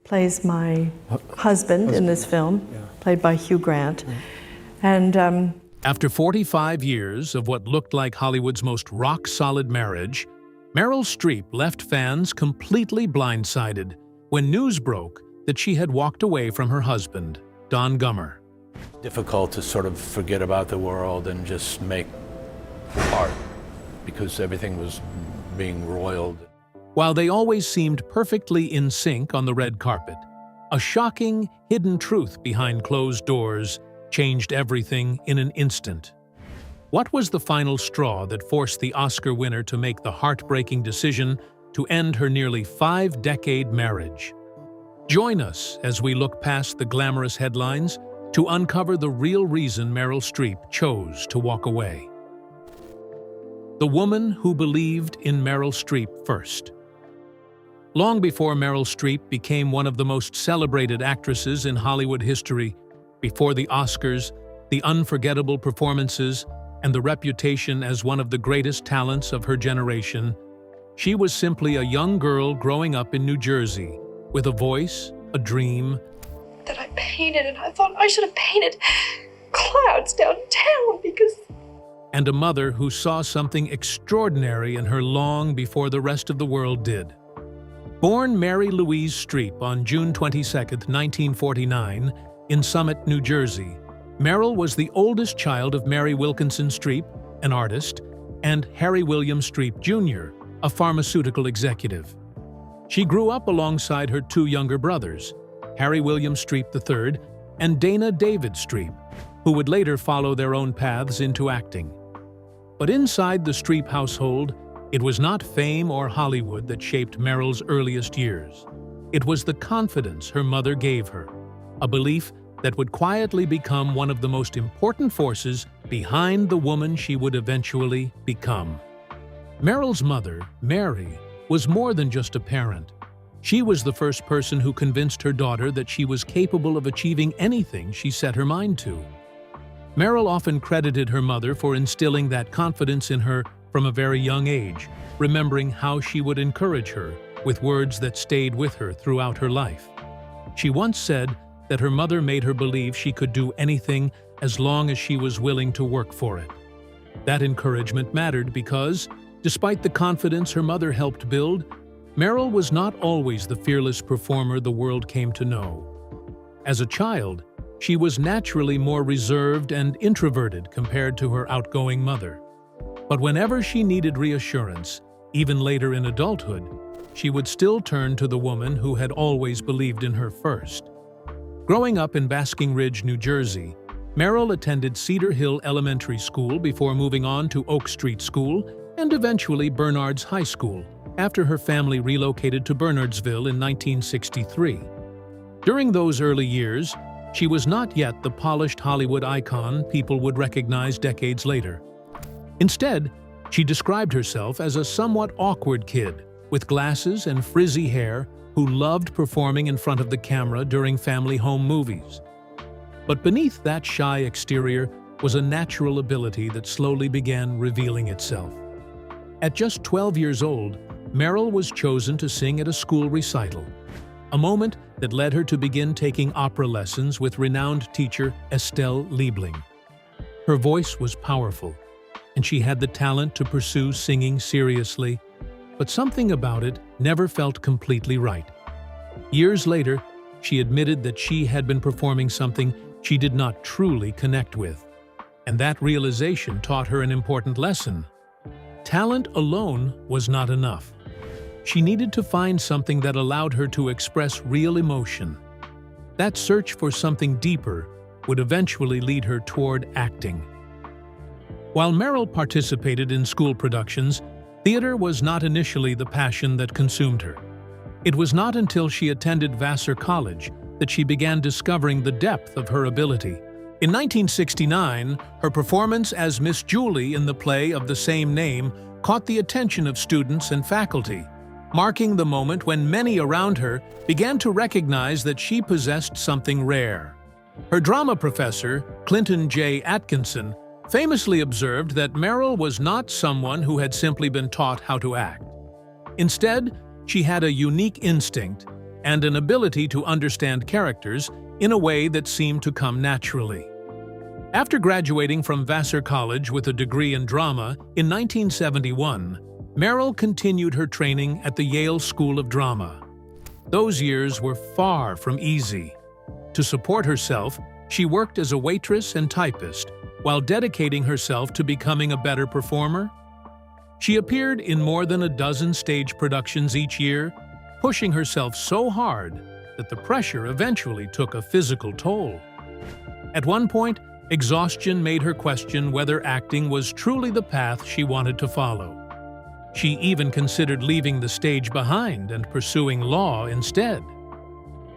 plays my husband in this film, played by Hugh Grant. And After 45 years of what looked like Hollywood's most rock-solid marriage, Meryl Streep left fans completely blindsided when news broke that she had walked away from her husband, Don Gummer. Difficult to sort of forget about the world and just make art because everything was being roiled. While they always seemed perfectly in sync on the red carpet, a shocking, hidden truth behind closed doors changed everything in an instant. What was the final straw that forced the Oscar winner to make the heartbreaking decision to end her nearly 5-decade marriage? Join us as we look past the glamorous headlines to uncover the real reason Meryl Streep chose to walk away. The woman who believed in Meryl Streep first. Long before Meryl Streep became one of the most celebrated actresses in Hollywood history, before the Oscars, the unforgettable performances, and the reputation as one of the greatest talents of her generation, she was simply a young girl growing up in New Jersey, with a voice, a dream, that I painted, and I thought I should have painted clouds downtown because... and a mother who saw something extraordinary in her long before the rest of the world did. Born Mary Louise Streep on June 22, 1949, in Summit, New Jersey, Meryl was the oldest child of Mary Wilkinson Streep, an artist, and Harry William Streep Jr., a pharmaceutical executive. She grew up alongside her two younger brothers, Harry William Streep III and Dana David Streep, who would later follow their own paths into acting. But inside the Streep household, it was not fame or Hollywood that shaped Meryl's earliest years. It was the confidence her mother gave her, a belief that would quietly become one of the most important forces behind the woman she would eventually become. Meryl's mother, Mary, was more than just a parent. She was the first person who convinced her daughter that she was capable of achieving anything she set her mind to. Meryl often credited her mother for instilling that confidence in her from a very young age, remembering how she would encourage her with words that stayed with her throughout her life. She once said that her mother made her believe she could do anything as long as she was willing to work for it. That encouragement mattered because, despite the confidence her mother helped build, Meryl was not always the fearless performer the world came to know. As a child, she was naturally more reserved and introverted compared to her outgoing mother. But whenever she needed reassurance, even later in adulthood, she would still turn to the woman who had always believed in her first. Growing up in Basking Ridge, New Jersey, Meryl attended Cedar Hill Elementary School before moving on to Oak Street School and eventually Bernard's High School after her family relocated to Bernardsville in 1963. During those early years, she was not yet the polished Hollywood icon people would recognize decades later. Instead, she described herself as a somewhat awkward kid with glasses and frizzy hair who loved performing in front of the camera during family home movies. But beneath that shy exterior was a natural ability that slowly began revealing itself. At just 12 years old, Meryl was chosen to sing at a school recital, a moment that led her to begin taking opera lessons with renowned teacher Estelle Liebling. Her voice was powerful, and she had the talent to pursue singing seriously, but something about it never felt completely right. Years later, she admitted that she had been performing something she did not truly connect with, and that realization taught her an important lesson. Talent alone was not enough. She needed to find something that allowed her to express real emotion. That search for something deeper would eventually lead her toward acting. While Meryl participated in school productions, theater was not initially the passion that consumed her. It was not until she attended Vassar College that she began discovering the depth of her ability. In 1969, her performance as Miss Julie in the play of the same name caught the attention of students and faculty, marking the moment when many around her began to recognize that she possessed something rare. Her drama professor, Clinton J. Atkinson, famously observed that Meryl was not someone who had simply been taught how to act. Instead, she had a unique instinct, and an ability to understand characters in a way that seemed to come naturally. After graduating from Vassar College with a degree in drama in 1971, Meryl continued her training at the Yale School of Drama. Those years were far from easy. To support herself, she worked as a waitress and typist while dedicating herself to becoming a better performer. She appeared in more than a dozen stage productions each year, pushing herself so hard that the pressure eventually took a physical toll. At one point, exhaustion made her question whether acting was truly the path she wanted to follow. She even considered leaving the stage behind and pursuing law instead.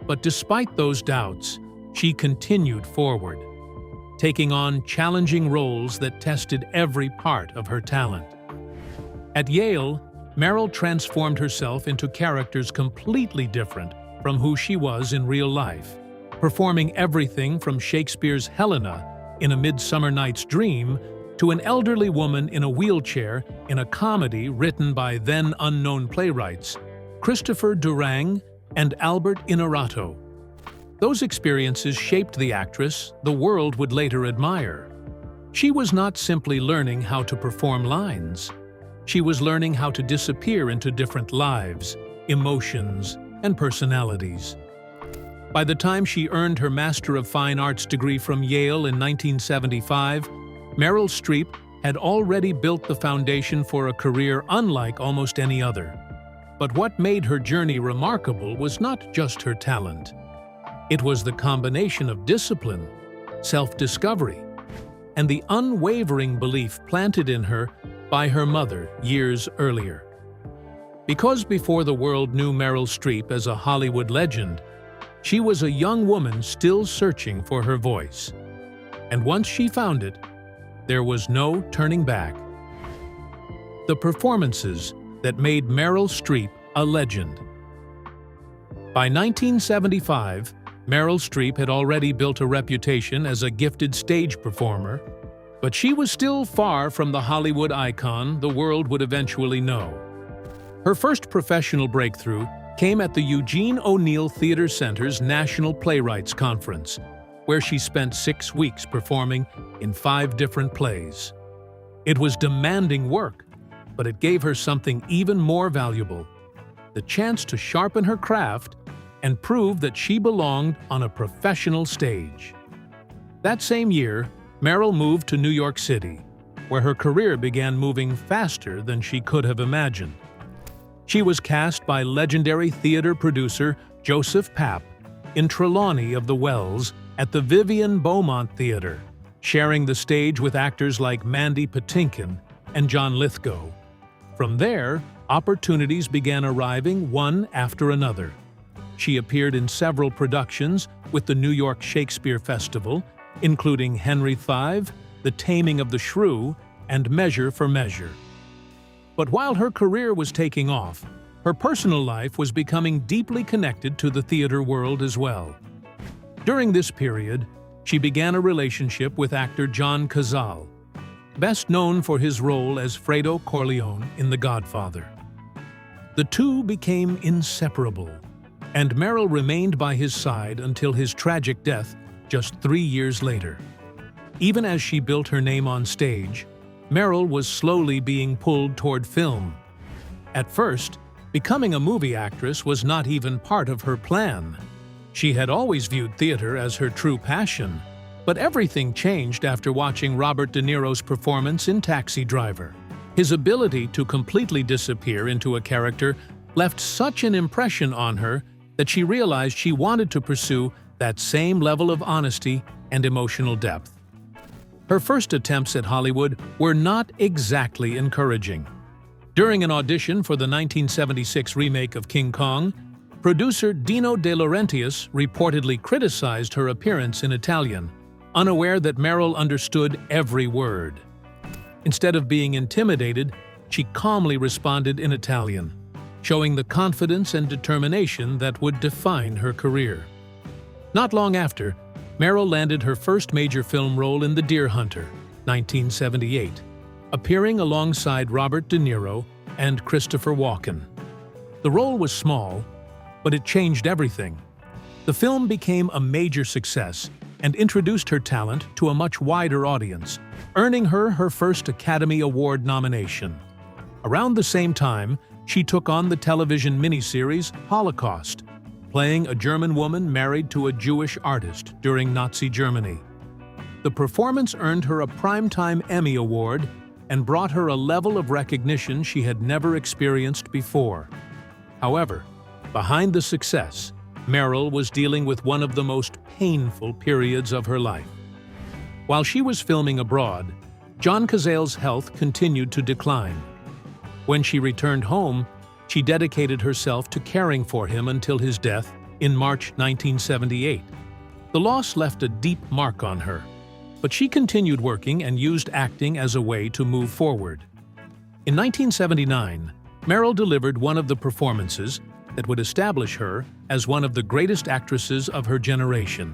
But despite those doubts, she continued forward, taking on challenging roles that tested every part of her talent. At Yale, Meryl transformed herself into characters completely different from who she was in real life, performing everything from Shakespeare's Helena in A Midsummer Night's Dream to an elderly woman in a wheelchair in a comedy written by then-unknown playwrights Christopher Durang and Albert Inarritu. Those experiences shaped the actress the world would later admire. She was not simply learning how to perform lines. She was learning how to disappear into different lives, emotions, and personalities. By the time she earned her Master of Fine Arts degree from Yale in 1975, Meryl Streep had already built the foundation for a career unlike almost any other. But what made her journey remarkable was not just her talent. It was the combination of discipline, self-discovery, and the unwavering belief planted in her by her mother years earlier. Because before the world knew Meryl Streep as a Hollywood legend, she was a young woman still searching for her voice. And once she found it, there was no turning back. The performances that made Meryl Streep a legend. By 1975, Meryl Streep had already built a reputation as a gifted stage performer, but she was still far from the Hollywood icon the world would eventually know. Her first professional breakthrough came at the Eugene O'Neill Theater Center's National Playwrights Conference, where she spent 6 weeks performing in 5 different plays. It was demanding work, but it gave her something even more valuable: the chance to sharpen her craft and prove that she belonged on a professional stage. That same year, Meryl moved to New York City, where her career began moving faster than she could have imagined. She was cast by legendary theater producer Joseph Papp in Trelawney of the Wells at the Vivian Beaumont Theater, sharing the stage with actors like Mandy Patinkin and John Lithgow. From there, opportunities began arriving one after another. She appeared in several productions with the New York Shakespeare Festival, including Henry V, The Taming of the Shrew, and Measure for Measure. But while her career was taking off, her personal life was becoming deeply connected to the theater world as well. During this period, she began a relationship with actor John Cazale, best known for his role as Fredo Corleone in The Godfather. The two became inseparable, and Meryl remained by his side until his tragic death just 3 years later. Even as she built her name on stage, Meryl was slowly being pulled toward film. At first, becoming a movie actress was not even part of her plan. She had always viewed theater as her true passion, but everything changed after watching Robert De Niro's performance in Taxi Driver. His ability to completely disappear into a character left such an impression on her that she realized she wanted to pursue that same level of honesty and emotional depth. Her first attempts at Hollywood were not exactly encouraging. During an audition for the 1976 remake of King Kong, producer Dino De Laurentiis reportedly criticized her appearance in Italian, unaware that Meryl understood every word. Instead of being intimidated, she calmly responded in Italian, showing the confidence and determination that would define her career. Not long after, Meryl landed her first major film role in The Deer Hunter, 1978, appearing alongside Robert De Niro and Christopher Walken. The role was small, but it changed everything. The film became a major success and introduced her talent to a much wider audience, earning her her first Academy Award nomination. Around the same time, she took on the television miniseries Holocaust, playing a German woman married to a Jewish artist during Nazi Germany. The performance earned her a Primetime Emmy Award and brought her a level of recognition she had never experienced before. However, behind the success, Meryl was dealing with one of the most painful periods of her life. While she was filming abroad, John Cazale's health continued to decline. When she returned home, she dedicated herself to caring for him until his death in March 1978. The loss left a deep mark on her, but she continued working and used acting as a way to move forward. In 1979, Meryl delivered one of the performances that would establish her as one of the greatest actresses of her generation.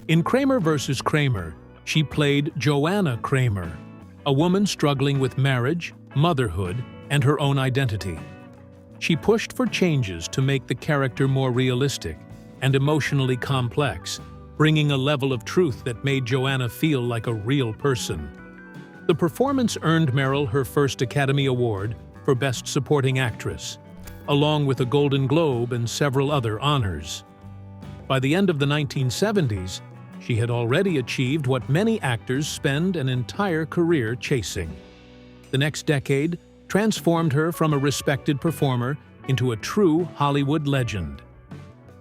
In Kramer vs. Kramer, she played Joanna Kramer, a woman struggling with marriage, motherhood, and her own identity. She pushed for changes to make the character more realistic and emotionally complex, bringing a level of truth that made Joanna feel like a real person. The performance earned Meryl her first Academy Award for Best Supporting Actress, along with a Golden Globe and several other honors. By the end of the 1970s, she had already achieved what many actors spend an entire career chasing. The next decade transformed her from a respected performer into a true Hollywood legend.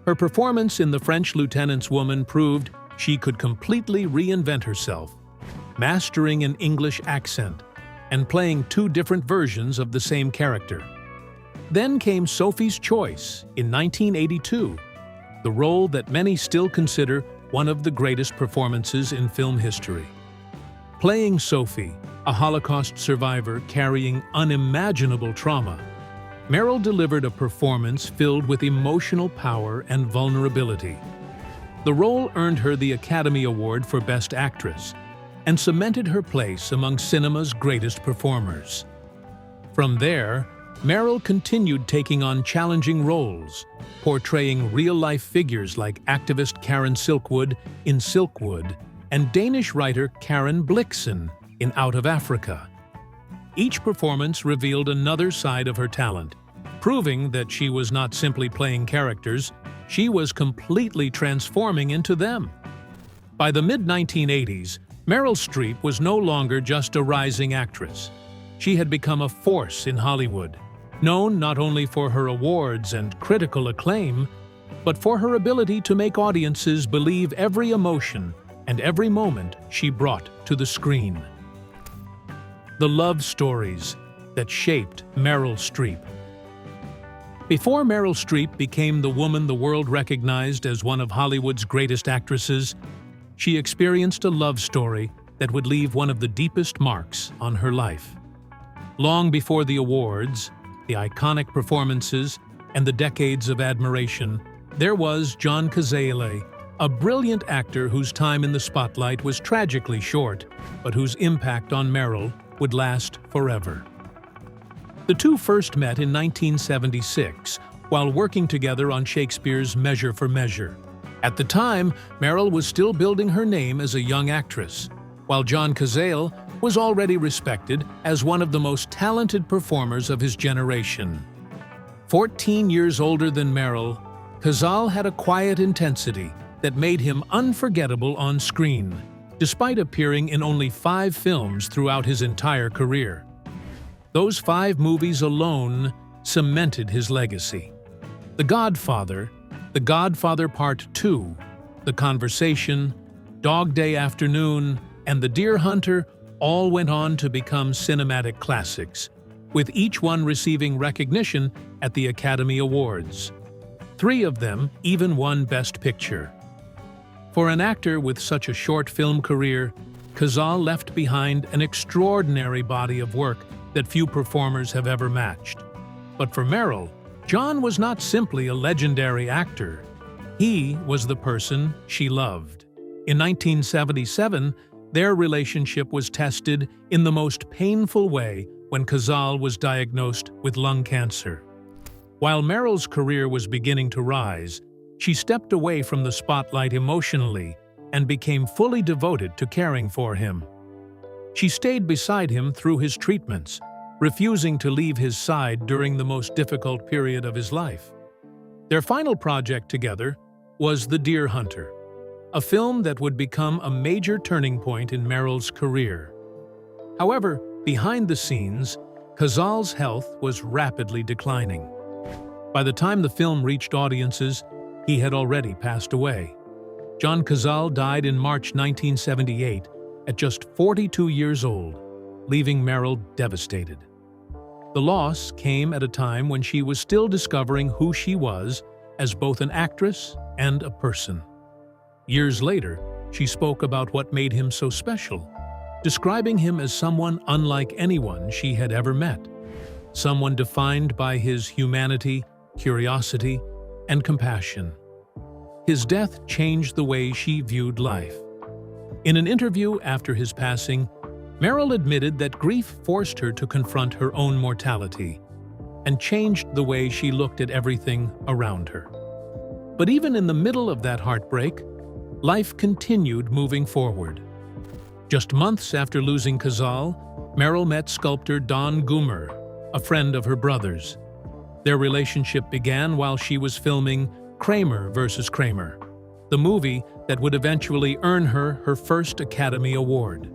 Her performance in The French Lieutenant's Woman proved she could completely reinvent herself, mastering an English accent and playing two different versions of the same character. Then came Sophie's Choice in 1982, the role that many still consider one of the greatest performances in film history. Playing Sophie, a Holocaust survivor carrying unimaginable trauma, Meryl delivered a performance filled with emotional power and vulnerability. The role earned her the Academy Award for Best Actress and cemented her place among cinema's greatest performers. From there, Meryl continued taking on challenging roles, portraying real-life figures like activist Karen Silkwood in Silkwood and Danish writer Karen Blixen in Out of Africa. Each performance revealed another side of her talent, proving that she was not simply playing characters, she was completely transforming into them. By the mid-1980s, Meryl Streep was no longer just a rising actress. She had become a force in Hollywood, known not only for her awards and critical acclaim, but for her ability to make audiences believe every emotion and every moment she brought to the screen. The love stories that shaped Meryl Streep. Before Meryl Streep became the woman the world recognized as one of Hollywood's greatest actresses, she experienced a love story that would leave one of the deepest marks on her life. Long before the awards, the iconic performances, and the decades of admiration, there was John Cazale, a brilliant actor whose time in the spotlight was tragically short, but whose impact on Meryl would last forever. The two first met in 1976 while working together on Shakespeare's Measure for Measure. At the time, Meryl was still building her name as a young actress, while John Cazale was already respected as one of the most talented performers of his generation. 14 years older than Meryl, Cazale had a quiet intensity that made him unforgettable on screen, despite appearing in only 5 films throughout his entire career. Those 5 movies alone cemented his legacy. The Godfather Part 2, The Conversation, Dog Day Afternoon, and The Deer Hunter all went on to become cinematic classics, with each one receiving recognition at the Academy Awards. 3 of them even won Best Picture. For an actor with such a short film career, Cazale left behind an extraordinary body of work that few performers have ever matched. But for Meryl, John was not simply a legendary actor. He was the person she loved. In 1977, their relationship was tested in the most painful way when Cazale was diagnosed with lung cancer. While Meryl's career was beginning to rise, she stepped away from the spotlight emotionally and became fully devoted to caring for him. She stayed beside him through his treatments, refusing to leave his side during the most difficult period of his life. Their final project together was The Deer Hunter, a film that would become a major turning point in Meryl's career. However, behind the scenes, Cazal's health was rapidly declining. By the time the film reached audiences, he had already passed away. John Cazal died in March 1978 at just 42 years old, leaving Meryl devastated. The loss came at a time when she was still discovering who she was as both an actress and a person. Years later, she spoke about what made him so special, describing him as someone unlike anyone she had ever met, someone defined by his humanity, curiosity, and compassion. His death changed the way she viewed life. In an interview after his passing, Meryl admitted that grief forced her to confront her own mortality and changed the way she looked at everything around her. But even in the middle of that heartbreak, life continued moving forward. Just months after losing Cazal, Meryl met sculptor Don Goomer, a friend of her brother's. Their relationship began while she was filming Kramer vs. Kramer, the movie that would eventually earn her her first Academy Award.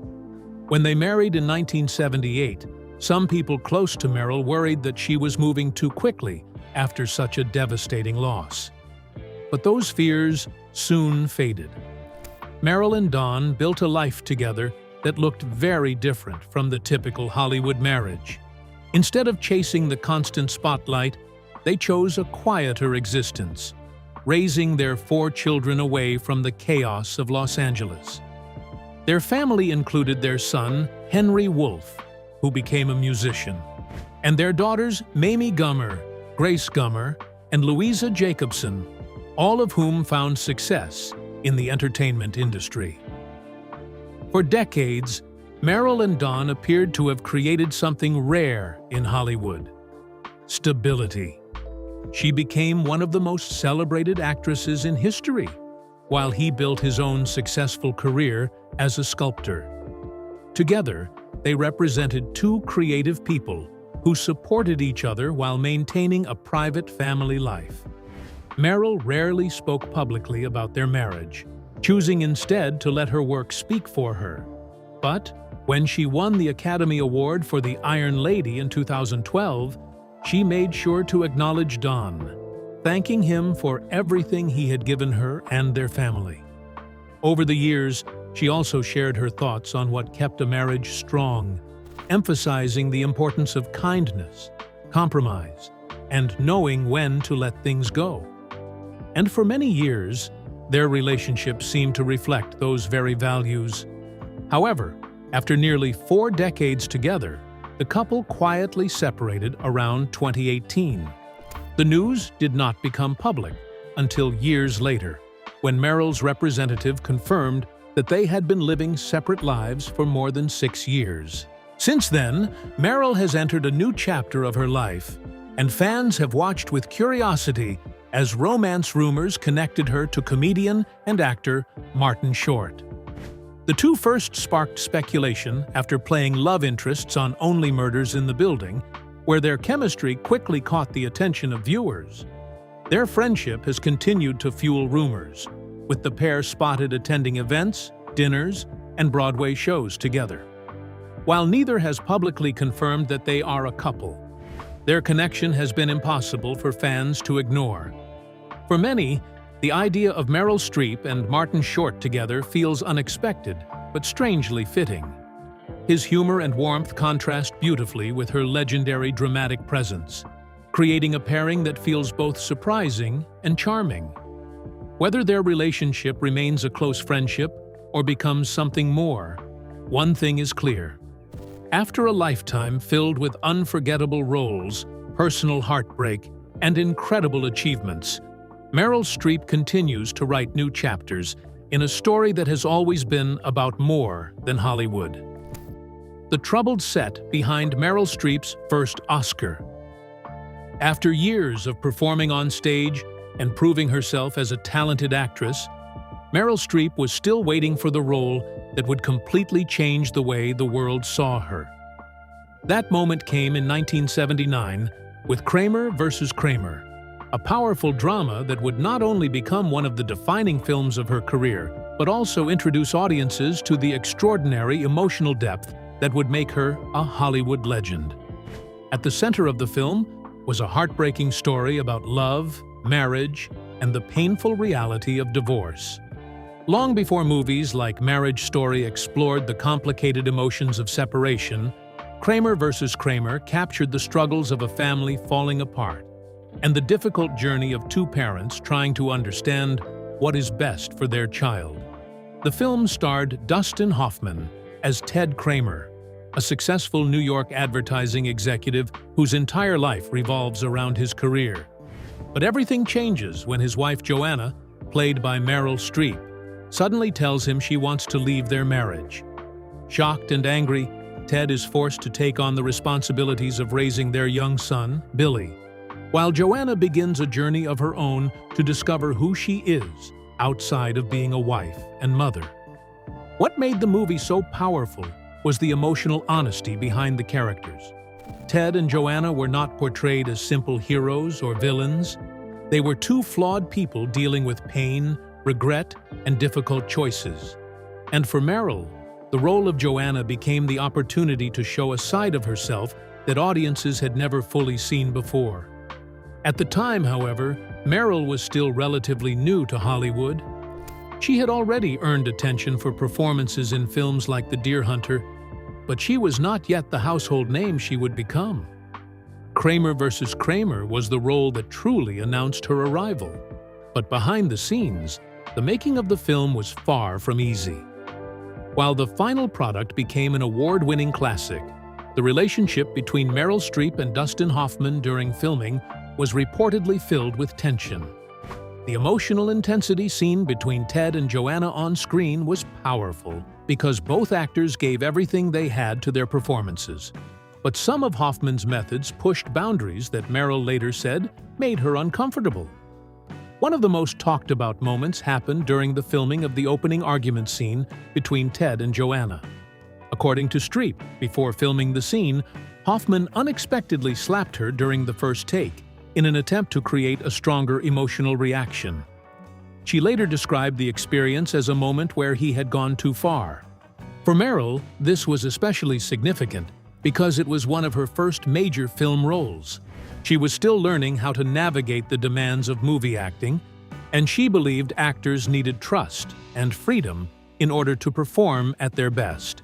When they married in 1978, some people close to Meryl worried that she was moving too quickly after such a devastating loss. But those fears soon faded. Meryl and Don built a life together that looked very different from the typical Hollywood marriage. Instead of chasing the constant spotlight, they chose a quieter existence, raising their 4 children away from the chaos of Los Angeles. Their family included their son, Henry Wolfe, who became a musician, and their daughters, Mamie Gummer, Grace Gummer, and Louisa Jacobson, all of whom found success in the entertainment industry. For decades, Meryl and Don appeared to have created something rare in Hollywood: stability. She became one of the most celebrated actresses in history, while he built his own successful career as a sculptor. Together, they represented 2 creative people who supported each other while maintaining a private family life. Meryl rarely spoke publicly about their marriage, choosing instead to let her work speak for her. But when she won the Academy Award for The Iron Lady in 2012, she made sure to acknowledge Don, thanking him for everything he had given her and their family. Over the years, she also shared her thoughts on what kept a marriage strong, emphasizing the importance of kindness, compromise, and knowing when to let things go. And for many years, their relationship seemed to reflect those very values. However, after nearly 4 decades together, the couple quietly separated around 2018. The news did not become public until years later, when Meryl's representative confirmed that they had been living separate lives for more than 6 years. Since then, Meryl has entered a new chapter of her life, and fans have watched with curiosity as romance rumors connected her to comedian and actor Martin Short. The 2 first sparked speculation after playing love interests on Only Murders in the Building, where their chemistry quickly caught the attention of viewers. Their friendship has continued to fuel rumors, with the pair spotted attending events, dinners, and Broadway shows together. While neither has publicly confirmed that they are a couple, their connection has been impossible for fans to ignore. For many, the idea of Meryl Streep and Martin Short together feels unexpected, but strangely fitting. His humor and warmth contrast beautifully with her legendary dramatic presence, creating a pairing that feels both surprising and charming. Whether their relationship remains a close friendship or becomes something more, one thing is clear. After a lifetime filled with unforgettable roles, personal heartbreak, and incredible achievements, Meryl Streep continues to write new chapters in a story that has always been about more than Hollywood. The troubled set behind Meryl Streep's first Oscar. After years of performing on stage and proving herself as a talented actress, Meryl Streep was still waiting for the role that would completely change the way the world saw her. That moment came in 1979 with Kramer vs. Kramer, a powerful drama that would not only become one of the defining films of her career, but also introduce audiences to the extraordinary emotional depth that would make her a Hollywood legend. At the center of the film was a heartbreaking story about love, marriage, and the painful reality of divorce. Long before movies like Marriage Story explored the complicated emotions of separation, Kramer vs. Kramer captured the struggles of a family falling apart and the difficult journey of two parents trying to understand what is best for their child. The film starred Dustin Hoffman as Ted Kramer, a successful New York advertising executive whose entire life revolves around his career. But everything changes when his wife Joanna, played by Meryl Streep, suddenly tells him she wants to leave their marriage. Shocked and angry, Ted is forced to take on the responsibilities of raising their young son, Billy, while Joanna begins a journey of her own to discover who she is outside of being a wife and mother. What made the movie so powerful was the emotional honesty behind the characters. Ted and Joanna were not portrayed as simple heroes or villains. They were two flawed people dealing with pain, regret, and difficult choices. And for Meryl, the role of Joanna became the opportunity to show a side of herself that audiences had never fully seen before. At the time, however, Meryl was still relatively new to Hollywood. She had already earned attention for performances in films like The Deer Hunter, but she was not yet the household name she would become. Kramer vs. Kramer was the role that truly announced her arrival. But behind the scenes, the making of the film was far from easy. While the final product became an award-winning classic, the relationship between Meryl Streep and Dustin Hoffman during filming was reportedly filled with tension. The emotional intensity seen between Ted and Joanna on screen was powerful because both actors gave everything they had to their performances. But some of Hoffman's methods pushed boundaries that Meryl later said made her uncomfortable. One of the most talked about moments happened during the filming of the opening argument scene between Ted and Joanna. According to Streep, before filming the scene, Hoffman unexpectedly slapped her during the first take in an attempt to create a stronger emotional reaction. She later described the experience as a moment where he had gone too far. For Meryl, this was especially significant because it was one of her first major film roles. She was still learning how to navigate the demands of movie acting, and she believed actors needed trust and freedom in order to perform at their best.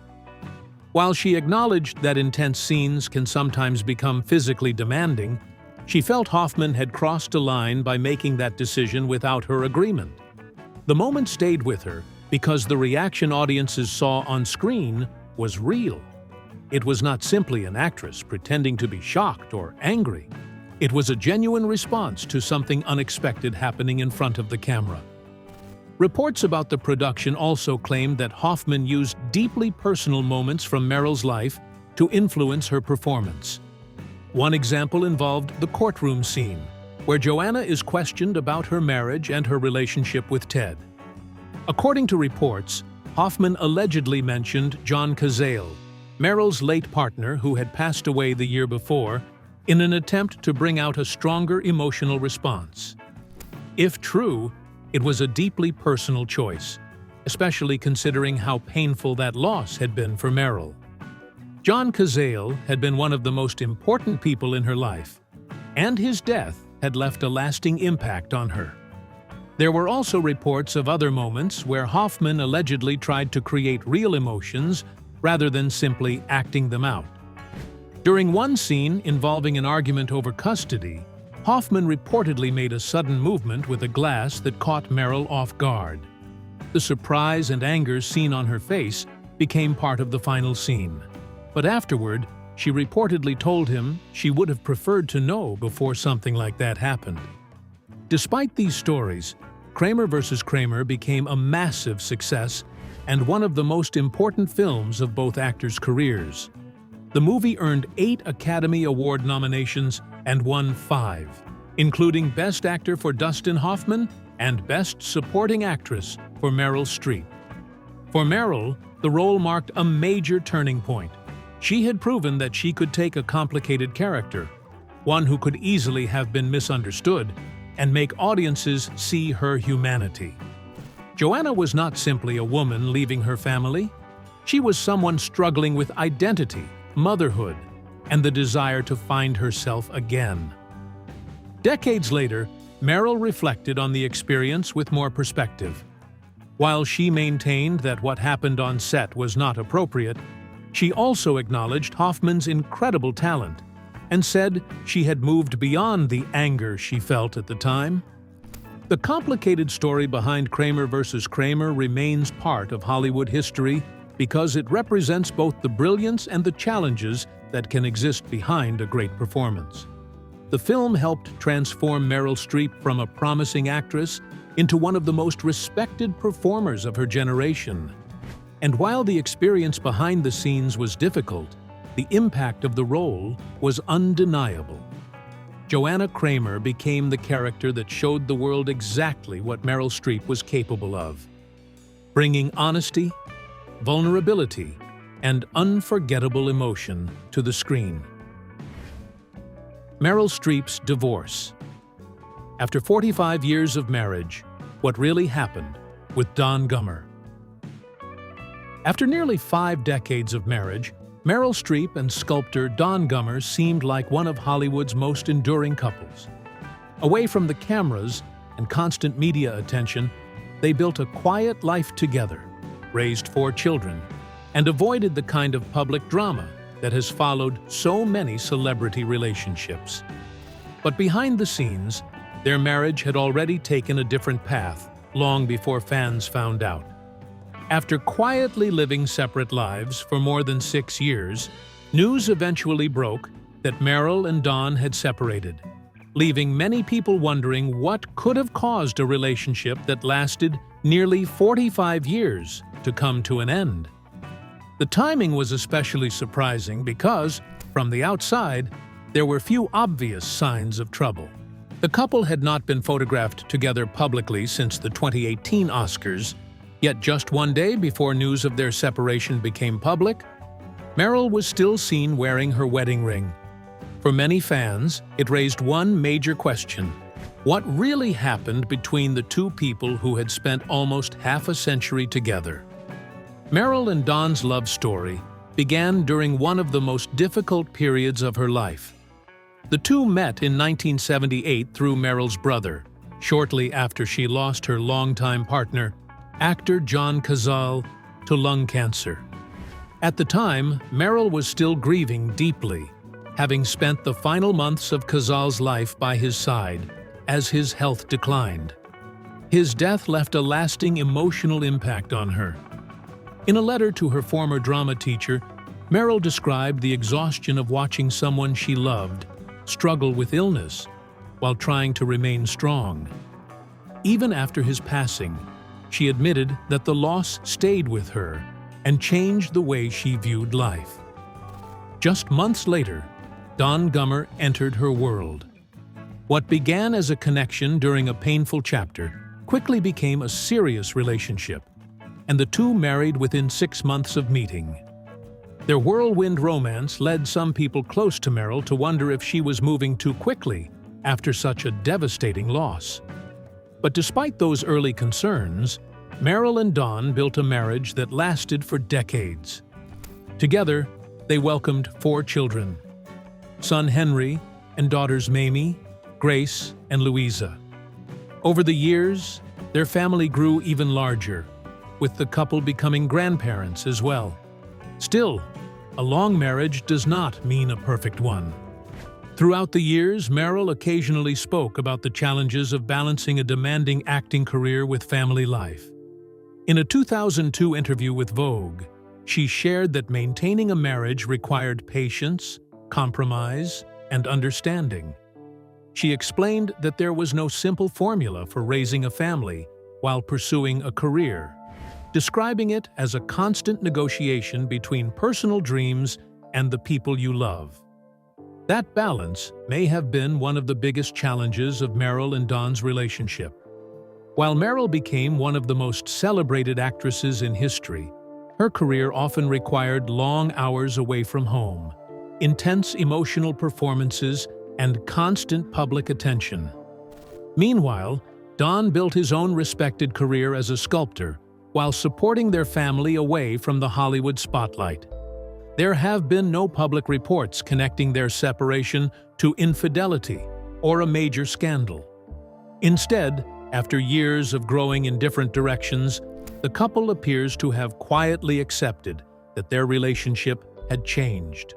While she acknowledged that intense scenes can sometimes become physically demanding, she felt Hoffman had crossed a line by making that decision without her agreement. The moment stayed with her because the reaction audiences saw on screen was real. It was not simply an actress pretending to be shocked or angry. It was a genuine response to something unexpected happening in front of the camera. Reports about the production also claimed that Hoffman used deeply personal moments from Meryl's life to influence her performance. One example involved the courtroom scene, where Joanna is questioned about her marriage and her relationship with Ted. According to reports, Hoffman allegedly mentioned John Cazale, Meryl's late partner who had passed away the year before, in an attempt to bring out a stronger emotional response. If true, it was a deeply personal choice, especially considering how painful that loss had been for Meryl. John Cazale had been one of the most important people in her life, and his death had left a lasting impact on her. There were also reports of other moments where Hoffman allegedly tried to create real emotions rather than simply acting them out. During one scene involving an argument over custody, Hoffman reportedly made a sudden movement with a glass that caught Meryl off guard. The surprise and anger seen on her face became part of the final scene. But afterward, she reportedly told him she would have preferred to know before something like that happened. Despite these stories, Kramer vs. Kramer became a massive success and one of the most important films of both actors' careers. The movie earned 8 Academy Award nominations and won 5, including Best Actor for Dustin Hoffman and Best Supporting Actress for Meryl Streep. For Meryl, the role marked a major turning point. She had proven that she could take a complicated character, one who could easily have been misunderstood, and make audiences see her humanity. Joanna was not simply a woman leaving her family. She was someone struggling with identity, motherhood, and the desire to find herself again. Decades later, Meryl reflected on the experience with more perspective. While she maintained that what happened on set was not appropriate, she also acknowledged Hoffman's incredible talent and said she had moved beyond the anger she felt at the time. The complicated story behind Kramer vs. Kramer remains part of Hollywood history because it represents both the brilliance and the challenges that can exist behind a great performance. The film helped transform Meryl Streep from a promising actress into one of the most respected performers of her generation. And while the experience behind the scenes was difficult, the impact of the role was undeniable. Joanna Kramer became the character that showed the world exactly what Meryl Streep was capable of, bringing honesty, vulnerability, and unforgettable emotion to the screen. Meryl Streep's divorce. After 45 years of marriage, what really happened with Don Gummer? After nearly 5 decades of marriage, Meryl Streep and sculptor Don Gummer seemed like one of Hollywood's most enduring couples. Away from the cameras and constant media attention, they built a quiet life together, raised 4 children, and avoided the kind of public drama that has followed so many celebrity relationships. But behind the scenes, their marriage had already taken a different path long before fans found out. After quietly living separate lives for more than 6 years, news eventually broke that Meryl and Don had separated, leaving many people wondering what could have caused a relationship that lasted nearly 45 years to come to an end. The timing was especially surprising because, from the outside, there were few obvious signs of trouble. The couple had not been photographed together publicly since the 2018 Oscars, yet just one day before news of their separation became public, Meryl was still seen wearing her wedding ring. For many fans, it raised one major question: what really happened between the two people who had spent almost half a century together? Meryl and Don's love story began during one of the most difficult periods of her life. The two met in 1978 through Meryl's brother, shortly after she lost her longtime partner, actor John Cazale, to lung cancer. At the time, Meryl was still grieving deeply, having spent the final months of Cazale's life by his side as his health declined. His death left a lasting emotional impact on her. In a letter to her former drama teacher, Meryl described the exhaustion of watching someone she loved struggle with illness while trying to remain strong. Even after his passing, she admitted that the loss stayed with her and changed the way she viewed life. Just months later, Don Gummer entered her world. What began as a connection during a painful chapter quickly became a serious relationship, and the two married within 6 months of meeting. Their whirlwind romance led some people close to Meryl to wonder if she was moving too quickly after such a devastating loss. But despite those early concerns, Meryl and Don built a marriage that lasted for decades. Together, they welcomed 4 children: son Henry and daughters Mamie, Grace, and Louisa. Over the years, their family grew even larger, with the couple becoming grandparents as well. Still, a long marriage does not mean a perfect one. Throughout the years, Meryl occasionally spoke about the challenges of balancing a demanding acting career with family life. In a 2002 interview with Vogue, she shared that maintaining a marriage required patience, compromise, and understanding. She explained that there was no simple formula for raising a family while pursuing a career, describing it as a constant negotiation between personal dreams and the people you love. That balance may have been one of the biggest challenges of Meryl and Don's relationship. While Meryl became one of the most celebrated actresses in history, her career often required long hours away from home, intense emotional performances, and constant public attention. Meanwhile, Don built his own respected career as a sculptor while supporting their family away from the Hollywood spotlight. There have been no public reports connecting their separation to infidelity or a major scandal. Instead, after years of growing in different directions, the couple appears to have quietly accepted that their relationship had changed.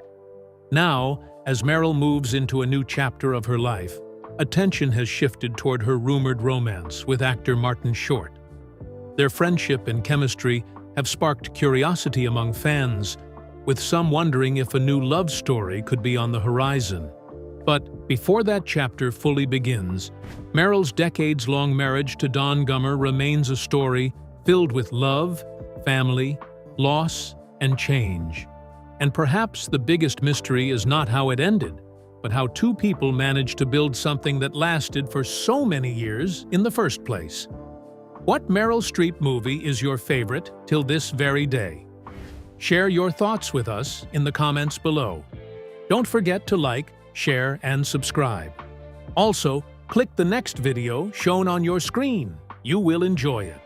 Now, as Meryl moves into a new chapter of her life, attention has shifted toward her rumored romance with actor Martin Short. Their friendship and chemistry have sparked curiosity among fans, with some wondering if a new love story could be on the horizon. But before that chapter fully begins, Meryl's decades-long marriage to Don Gummer remains a story filled with love, family, loss, and change. And perhaps the biggest mystery is not how it ended, but how two people managed to build something that lasted for so many years in the first place. What Meryl Streep movie is your favorite till this very day? Share your thoughts with us in the comments below. Don't forget to like, share, and subscribe. Also, click the next video shown on your screen. You will enjoy it.